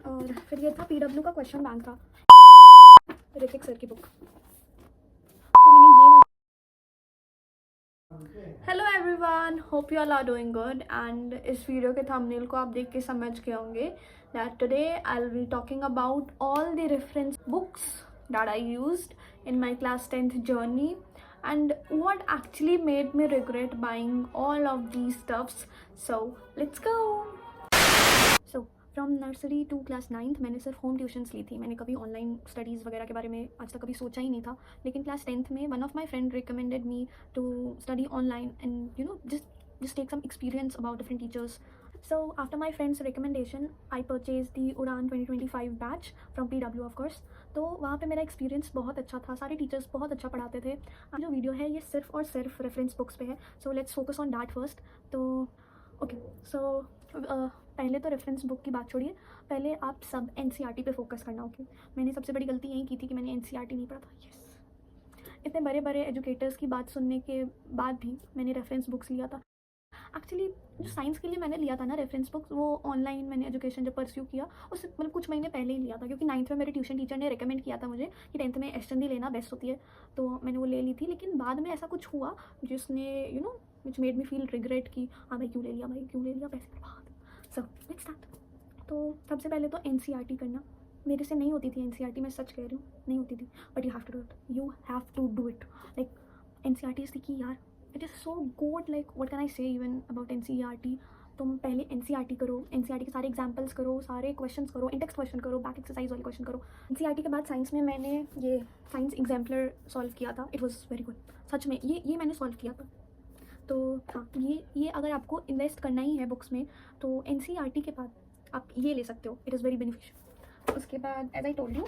और फिर ये था पीडब्ल्यू का क्वेश्चन बैंक था, ऋतिक सर की बुक। तो मैंने ये वाला hello everyone, hope you all are doing good. And इस वीडियो के थंबनेल को आप देख के समझ गए होंगे that today I will be talking about all the reference books that I used in my class 10th journey and what actually made me regret buying all of these stuffs. So let's go. So from nursery to class 9th मैंने सिर्फ home tuitions ली थी। मैंने कभी online studies वगैरह के बारे में आज तक कभी सोचा ही नहीं था। लेकिन क्लास 10th में one of my friend recommended me to study online and just take some experience about different teachers. So after my friend's recommendation I purchased the Udan 2025 batch from PW of course. तो वहाँ पे मेरा experience बहुत अच्छा था, सारे teachers बहुत अच्छा पढ़ाते थे। जो वीडियो है ये सिर्फ और सिर्फ रेफरेंस बुक्स पे है, so let's focus on that first. तो ओके सो पहले तो रेफरेंस बुक की बात छोड़िए, पहले आप सब NCERT पे फोकस करना। ओके मैंने सबसे बड़ी गलती यही की थी कि मैंने NCERT नहीं पढ़ा था। यस इतने बड़े बड़े एजुकेटर्स की बात सुनने के बाद भी मैंने रेफरेंस बुक्स लिया था। एक्चुअली जो साइंस के लिए मैंने लिया था ना रेफरेंस बुक्स, वो ऑनलाइन मैंने एजुकेशन जब परस्यू किया उससे मतलब कुछ महीने पहले ही लिया था, क्योंकि 9th में मेरे ट्यूशन टीचर ने रिकमेंड किया था मुझे कि 10th में एसचंदी लेना बेस्ट होती है, तो मैंने वो ले ली थी। लेकिन बाद में ऐसा कुछ हुआ जिसने which made me feel regret कि हाँ भाई क्यों ले लिया पैसे बर्बाद। So let's start. तो सबसे पहले तो NCERT करना मेरे से नहीं होती थी। NCERT मैं सच कह रही हूँ, नहीं होती थी, but you have to do it, you have to do it. Like NCERT is the key यार, it is so good. Like what can I say even about NCERT। तुम पहले NCERT करो, NCERT के सारे एग्जाम्पल्स करो, सारे questions करो, index question करो, बैक एक्सरसाइज वाले क्वेश्चन करो। NCERT के बाद साइंस में मैंने ये साइंस एग्जाम्पलर सॉल्व किया था, इट वॉज़ वेरी गुड। सच में ये मैंने सॉल्व किया था। तो हाँ, ये अगर आपको इन्वेस्ट करना ही है बुक्स में तो NCERT के बाद आप ये ले सकते हो, इट इज़ वेरी बेनिफिशियल। उसके बाद एज आई टोल्ड यू,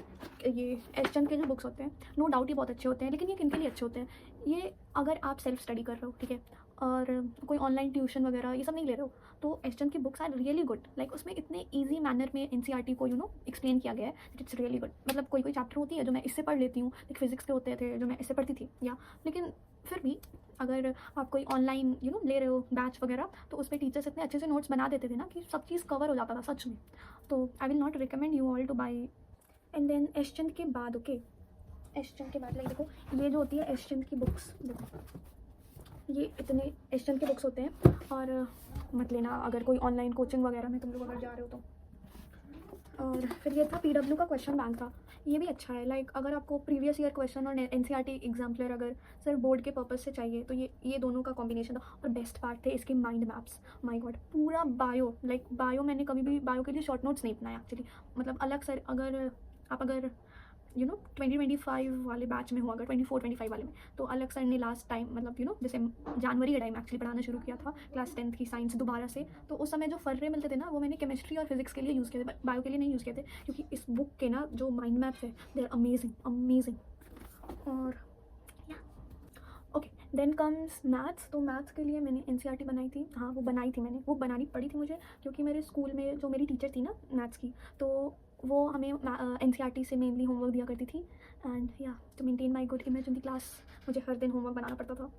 ये एसचंद के जो बुक्स होते हैं नो डाउट ये बहुत अच्छे होते हैं, लेकिन ये किन के लिए अच्छे होते हैं? ये अगर आप सेल्फ स्टडी कर रहे हो, ठीक है, और कोई ऑनलाइन ट्यूशन वगैरह ये सब नहीं ले रहे हो, तो एसचंद की books are really good. Like उसमें इतने ईजी मैनर में NCERT को एक्सप्लेन किया गया है, इट्स रियली गुड। मतलब कोई चैप्टर होती है जो मैं इससे पढ़ लेती हूँ, लाइक फिजिक्स के होते थे जो मैं इससे पढ़ती थी या, लेकिन फिर भी अगर आप कोई ऑनलाइन ले रहे हो बैच वगैरह, तो उस पर टीचर्स इतने अच्छे से नोट्स बना देते थे ना कि सब चीज़ कवर हो जाता था सच में। तो I will not recommend you all to buy. And then S Chand के बाद एसचंद के बाद लाइक देखो, ये जो होती है एसचंद की बुक्स, देखो ये इतने एसचंद के बुक्स होते हैं, और मत लेना अगर कोई ऑनलाइन कोचिंग वगैरह में तुम लोग अगर जा रहे हो तो। और फिर ये था PW का क्वेश्चन बैंक था, ये भी अच्छा है। लाइक अगर आपको प्रीवियस ईयर क्वेश्चन और NCERT एग्जाम्पलर अगर सिर्फ बोर्ड के पर्पज़ से चाहिए तो ये दोनों का कॉम्बिनेशन था। और बेस्ट पार्ट थे इसके माइंड मैप्स, माय गॉड पूरा बायो, लाइक बायो मैंने कभी भी बायो के लिए शॉर्ट नोट्स नहीं बनाया एक्चुअली। मतलब अलग सर अगर 2025 वाले बैच में हो, अगर 24-25 वाले में, तो अलग सर ने लास्ट टाइम मतलब जैसे जनवरी के टाइम एक्चुअली पढ़ाना शुरू किया था क्लास 10th की साइंस दोबारा से। तो उस समय जो फर्रे मिलते थे ना, वो मैंने केमिस्ट्री और फिजिक्स के लिए यूज़ किए थे, बायो के लिए नहीं यूज़ किए थे, क्योंकि इस बुक के ना जो माइंड मैप्स है दे आर अमेजिंग। और ओके देन कम्स मैथ्स। तो मैथ्स के लिए मैंने NCERT बनाई थी। हाँ वो बनाई थी मैंने, वो बनानी पड़ी थी मुझे, क्योंकि मेरे स्कूल में जो मेरी टीचर थी ना मैथ्स की, तो वो हमें NCERT से मेनली होमवर्क दिया करती थी। And yeah to maintain my good image in the class मुझे हर दिन होमवर्क बनाना पड़ता था।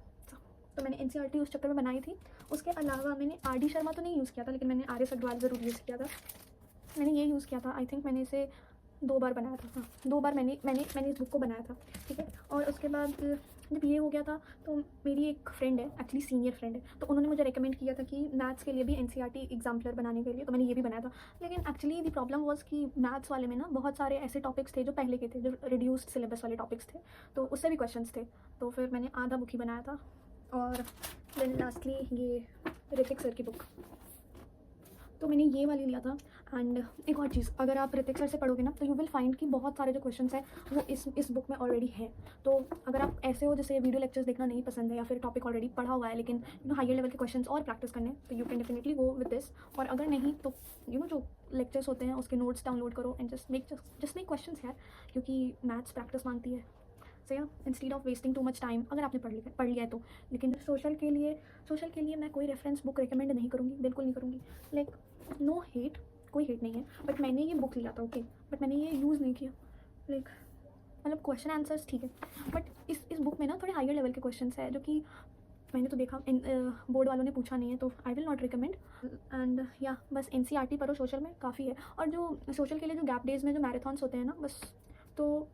तो मैंने NCERT उस चक्कर में बनाई थी। उसके अलावा मैंने RD शर्मा तो नहीं यूज़ किया था, लेकिन मैंने आर्य सग्रवाल ज़रूर यूज़ किया था। मैंने ये यूज़ किया था, आई थिंक मैंने इसे 2 बार बनाया था। हाँ 2 बार मैंने इस बुक को बनाया था, ठीक है। और उसके बाद जब ये हो गया था तो मेरी एक फ्रेंड है, एक्चुअली सीनियर फ्रेंड है, तो उन्होंने मुझे रेकमेंड किया था कि मैथ्स के लिए भी NCERT एग्जाम्पलर बनाने के लिए, तो मैंने ये भी बनाया था। लेकिन एक्चुअली द प्रॉब्लम वॉज कि मैथ्स वाले में ना बहुत सारे ऐसे टॉपिक्स थे जो पहले के थे, जो रिड्यूस्ड सिलेबस वाले टॉपिक्स थे, तो उससे भी क्वेश्चंस थे, तो फिर मैंने आधा बुक ही बनाया था। और देन लास्टली ये ऋतिक सर की बुक, तो मैंने ये वाली लिया था। एंड एक और चीज़, अगर आप ऋतिक सर से पढ़ोगे ना तो यू विल फाइंड कि बहुत सारे जो क्वेश्चंस हैं वो इस बुक में ऑलरेडी है। तो अगर आप ऐसे हो जैसे वीडियो लेक्चर्स देखना नहीं पसंद है, या फिर टॉपिक ऑलरेडी पढ़ा हुआ है लेकिन हायर लेवल के क्वेश्चंस और प्रैक्टिस करने, तो you can definitely go with this. और अगर नहीं तो जो लेक्चर्स होते हैं उसके नोट्स डाउनलोड करो एंड जस्ट मेक क्वेश्चंस है, क्योंकि मैथ्स प्रैक्टिस मांगती है। सो या instead of wasting too much time, अगर आपने पढ़ लिया है तो। लेकिन सोशल के लिए मैं कोई रेफरेंस बुक रिकमेंड नहीं करूँगी, बिल्कुल नहीं करूँगी। लाइक नो हेट, कोई हेट नहीं है, बट मैंने ये बुक लिया था ओके, बट मैंने ये यूज़ नहीं किया। लाइक मतलब क्वेश्चन आंसर्स ठीक है, बट इस बुक में ना थोड़े हायर लेवल के क्वेश्चंस है जो कि मैंने तो देखा बोर्ड वालों ने पूछा नहीं है, तो I will not recommend. And या बस NCERT पढ़ो सोशल में, काफ़ी है। और जो सोशल के लिए जो गैप डेज़ में जो मैराथन्स होते हैं ना, बस तो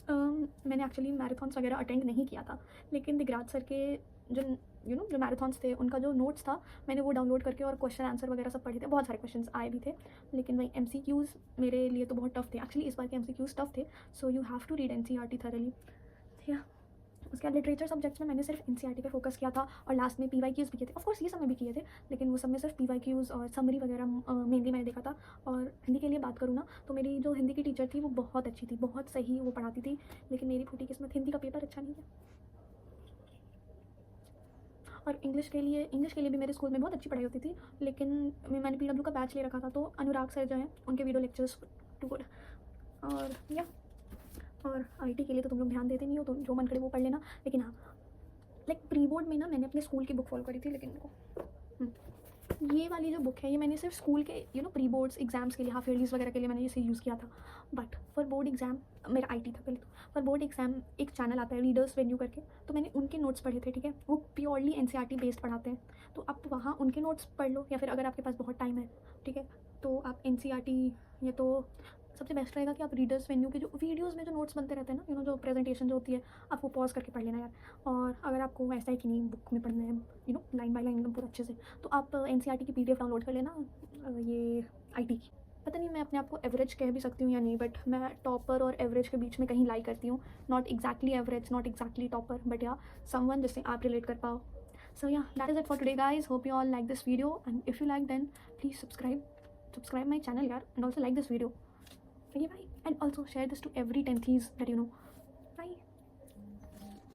मैंने एक्चुअली मैराथन्स वगैरह अटेंड नहीं किया था, लेकिन दिगराज सर के जो जो मैराथन्स थे उनका जो नोट्स था, मैंने वो डाउनलोड करके और क्वेश्चन आंसर वगैरह सब पढ़े थे। बहुत सारे क्वेश्चंस आए भी थे, लेकिन भाई MCQs मेरे लिए तो बहुत टफ थे एक्चुअली। इस बार के MCQs टफ थे, so you have to read NCERT thoroughly. या उसके बाद लिटरेचर सब्जेक्ट्स में मैंने सिर्फ NCERT पे फोकस किया था, और लास्ट में PYQs भी किए थे। ऑफकोर्स ये सब में भी किए थे, लेकिन वो सब में सिर्फ PYQs और समरी वगैरह मेनली मैंने देखा था। और हिंदी के लिए बात करूँ ना, तो मेरी जो हिंदी की टीचर थी वो बहुत अच्छी थी, बहुत सही वो पढ़ाती थी, लेकिन मेरी फूटी किस्मत, हिंदी का पेपर अच्छा नहीं है। और इंग्लिश के लिए भी मेरे स्कूल में बहुत अच्छी पढ़ाई होती थी, लेकिन मैंने PW का बैच ले रखा था, तो अनुराग सर जो हैं उनके वीडियो लेक्चर्स टू गुड। और या और IT के लिए तो तुम लोग ध्यान देते नहीं हो, तो जो मन करे वो पढ़ लेना। लेकिन हाँ, लाइक प्री बोर्ड में ना मैंने अपने स्कूल की बुक फॉलो करी थी, लेकिन ये वाली जो बुक है ये मैंने सिर्फ स्कूल के प्री बोर्ड्स एग्जाम्स के लिए, हाफ ईयरलीज वगैरह के लिए मैंने इसे यूज़ किया था। बट फॉर बोर्ड एग्जाम, मेरा IT था पहले, तो फॉर बोर्ड एग्जाम एक चैनल आता है रीडर्स वेन्यू करके, तो मैंने उनके नोट्स पढ़े थे, ठीक है। वो प्योरली NCERT बेस्ड पढ़ाते हैं, तो आप वहाँ उनके नोट्स पढ़ लो, या फिर अगर आपके पास बहुत टाइम है, ठीक है, तो आप NCERT, ये तो सबसे बेस्ट रहेगा कि आप रीडर्स वेन्यू के जो वीडियोज़ में जो नोट्स बनते रहते हैं ना, जो प्रेजेंटेशन जो होती है, आप वो पॉज करके पढ़ लेना यार। और अगर आपको ऐसा है कि नहीं बुक में पढ़ना है लाइन बाय लाइन एकदम पूरा अच्छे से, तो आप NCERT की PDF डाउनलोड कर लेना, ये IT की। पता नहीं मैं अपने आप को एवरेज कह भी सकती हूँ या नहीं, बट मैं टॉपर और एवरेज के बीच में कहीं लाई करती हूँ। Not exactly average, not exactly topper, but या समवन जिससे आप रिलेट कर पाओ। So yeah, that is it for today guys. Hope you all like this video, and if you like then please subscribe my channel yaar, and also like this video. Okay bye, and also share this to every 10thies that you know.